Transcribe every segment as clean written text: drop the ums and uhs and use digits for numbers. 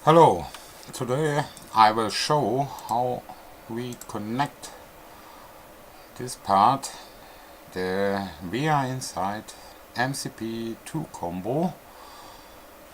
Hello, today I will show how we connect this part, the VRInsight MCP 2 combo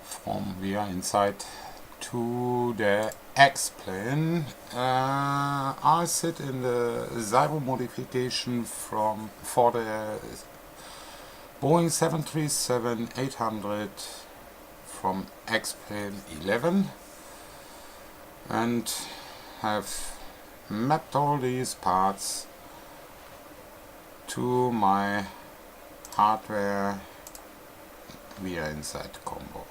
from VRInsight to the X-Plane. I sit in the Zyro modification for the Boeing 737-800 from X-Plane 11 and have mapped all these parts to my hardware VRInsight combo.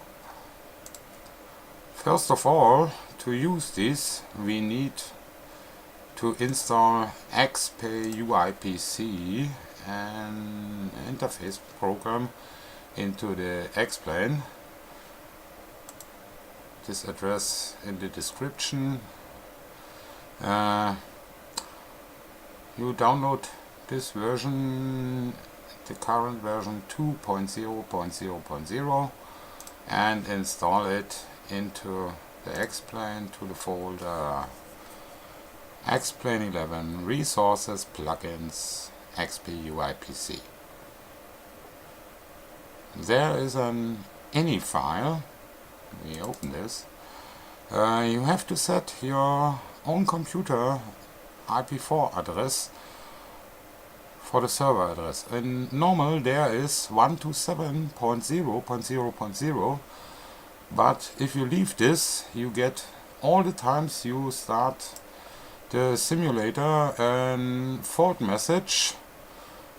First of all, to use this we need to install XPUIPC, an interface program, into the X-Plane. This address in the description. You download this version, the current version 2.0.0.0, and install it into the X-Plane to the folder X-Plane 11 Resources Plugins XPUIPC. There is an ini file. We open this. You have to set your own computer IP4 address for the server address. In normal there is 127.0.0.0, but if you leave this you get all the times you start the simulator and fault message.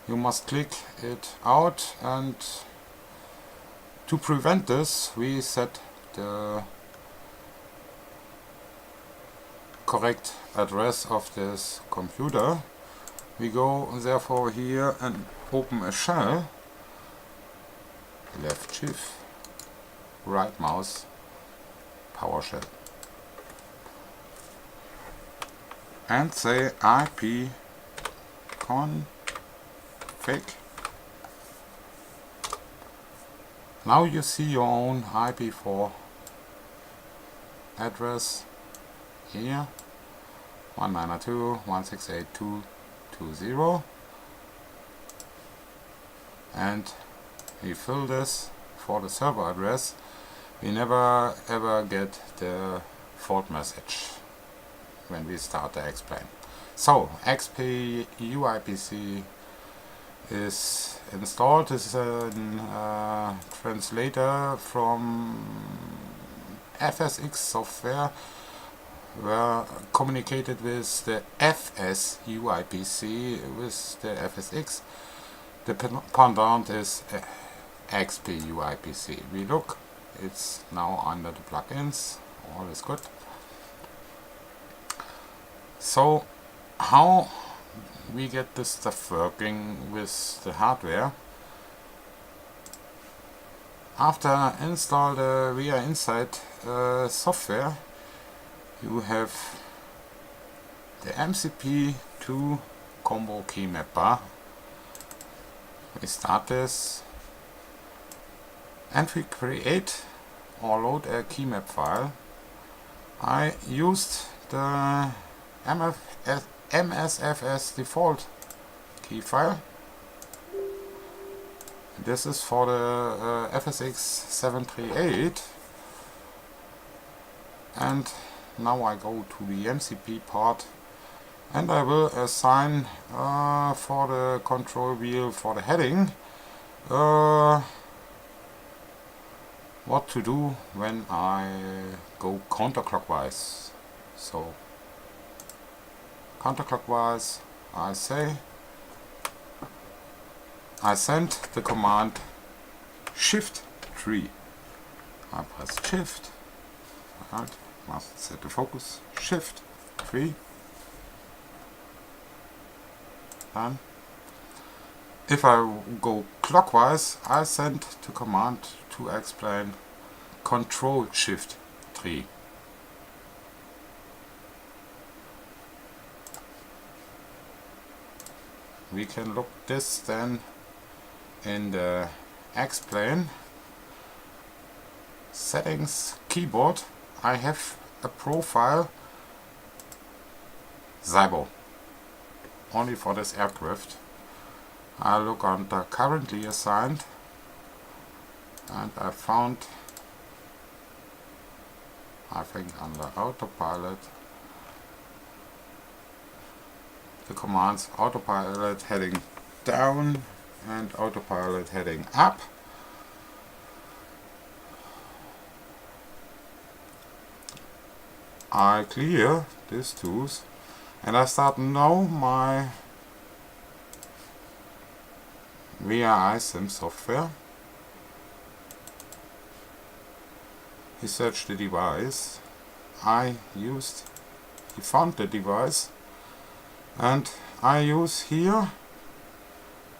You must click it out, and to prevent this we set the correct address of this computer. We go therefore here and open a shell, left shift, right mouse, PowerShell, and say IP config. Now you see your own IP4 address here, 192.168.2.20, and we fill this for the server address. We never ever get the fault message when we start the X-Plane. So XPUIPC is installed. This is a translator from FSX software, were communicated with the FSUIPC with the FSX. The pendant is XPUIPC. We look, it's now under the plugins, all is good. So how we get this stuff working with the hardware? After install the VRInsight software, you have the MCP2 combo key mapper. We start this and we create or load a key map file. I used the MSFS default key file. This is for the FSX 738, and now I go to the MCP part and I will assign for the control wheel for the heading what to do when I go counterclockwise. So counterclockwise, I send the command Shift 3. I press Shift, right, must set the focus, Shift 3. And if I go clockwise, I send the command to explain Control Shift 3. We can look this then in the X-Plane settings keyboard. I have a profile Zybo only for this aircraft. I look under currently assigned and I found, I think under autopilot, the commands autopilot heading down and autopilot heading up. I clear these tools and I start now my VRISIM software. He searched the device, he found the device, and I use here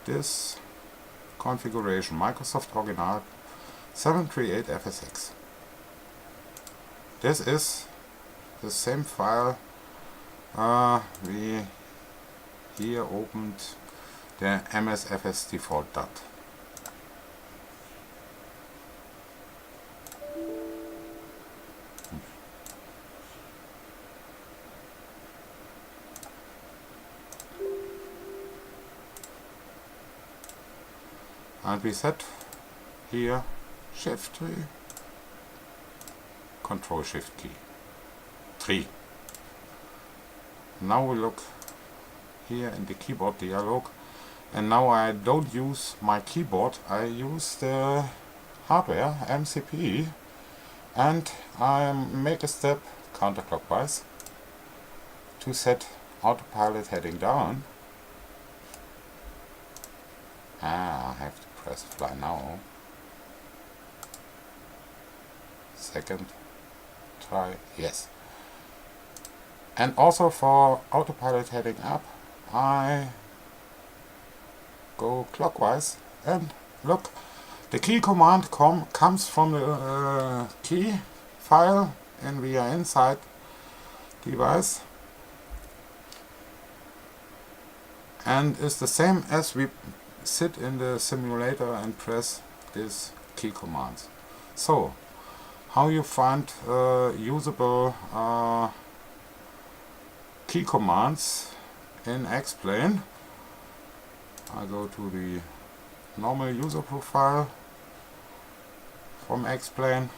this configuration, Microsoft Original 738 FSX. This is the same file we here opened the MSFS default dot. And we set here Shift key, Control Shift key 3. Now we look here in the keyboard dialog, and now I don't use my keyboard, I use the hardware MCP, and I make a step counterclockwise to set autopilot heading down. I have to press fly now. Second try, yes. And also for autopilot heading up, I go clockwise and look, the key command comes from the key file in VRInsight device and is the same as we sit in the simulator and press these key commands. So, how you find usable key commands in X-Plane? I go to the normal user profile from X-Plane,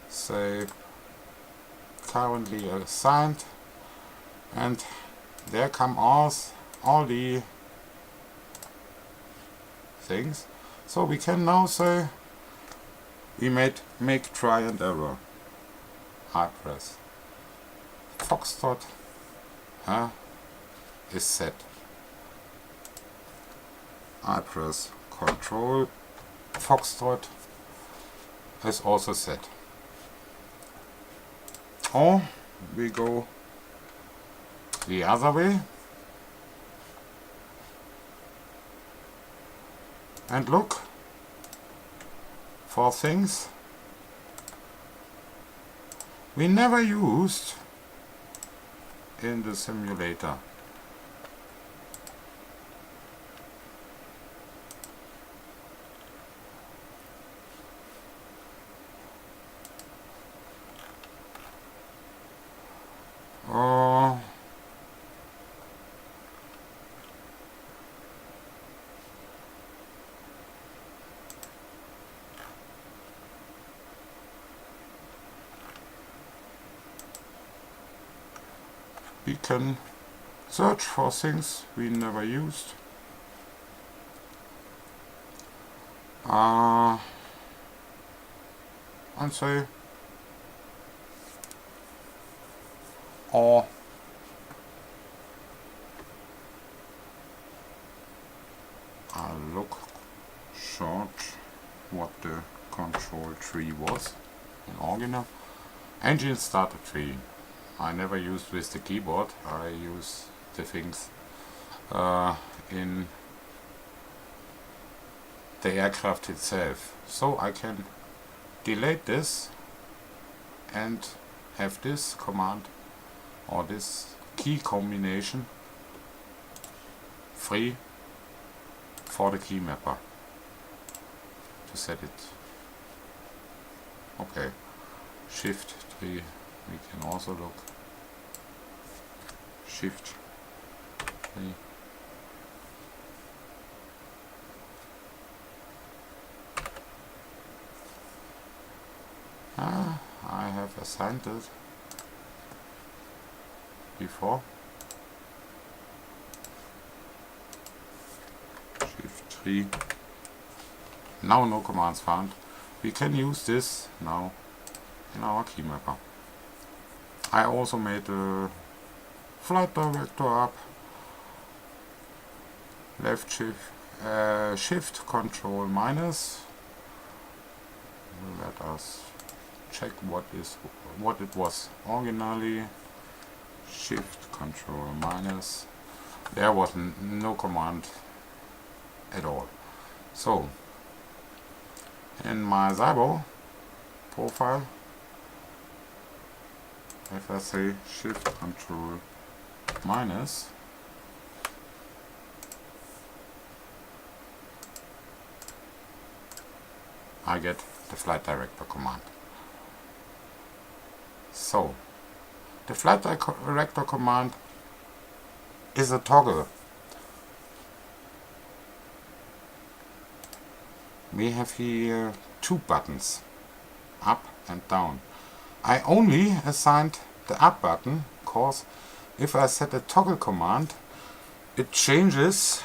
say currently assigned, and there come all the things. So we can now say we make try and error. I press Foxtrot is set. I press Control, Foxtrot is also set. Or we go the other way and look for things we never used in the simulator. We can search for things we never used. And say, or I'll look short what the control tree was in original. Engine starter tree. I never used with the keyboard, I use the things in the aircraft itself. So I can delete this and have this command or this key combination free for the key mapper to set it Okay, Shift 3, we can also look. Shift 3. I have assigned it before. Shift 3. Now no commands found. We can use this now in our key mapper. I also made a flight director up. Left shift control minus. Let us check what it was originally. Shift control minus. There was no command at all. So in my Zybo profile, if I say shift control minus, I get the flight director command. So the flight director command is a toggle. We have here two buttons, up and down. I only assigned the up button because if I set a toggle command, it changes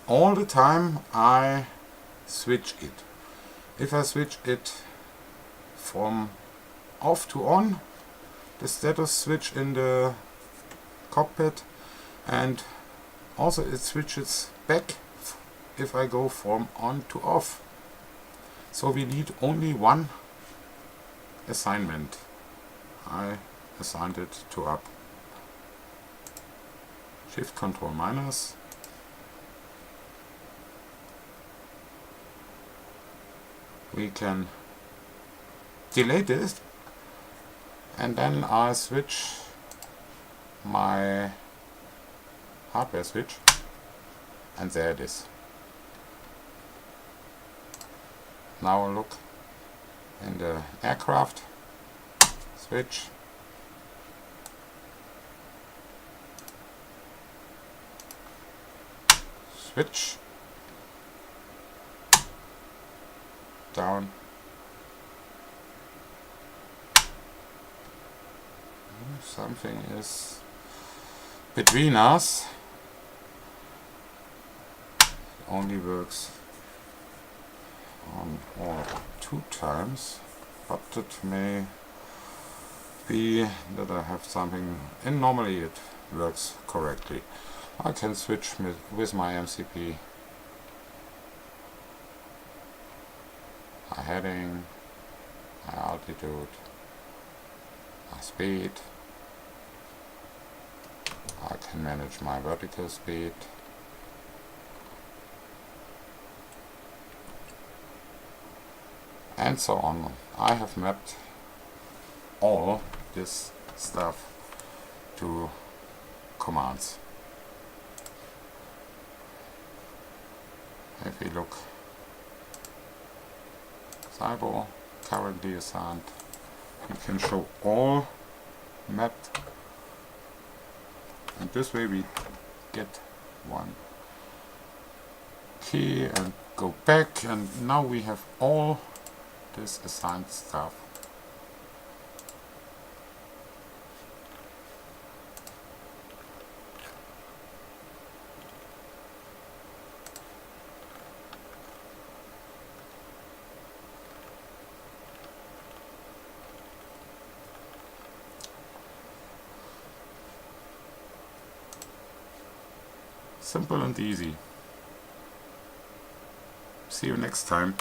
all the time I switch it. If I switch it from off to on, the status switch in the cockpit, and also it switches back if I go from on to off. So we need only one assignment. I assigned it to up. Shift control minus. We can delete it, and then I switch my hardware switch, and there it is. Now look in the aircraft, switch, switch, down, something is between us. It only works on all 2 times, but it may be that I have something, and normally it works correctly. I can switch with my MCP. My heading, my altitude, my speed. I can manage my vertical speed. And so on. I have mapped all this stuff to commands. If we look, Zybo currently assigned, we can show all mapped, and this way we get one key and go back, and now we have all this assigned stuff. Simple and easy. See you next time.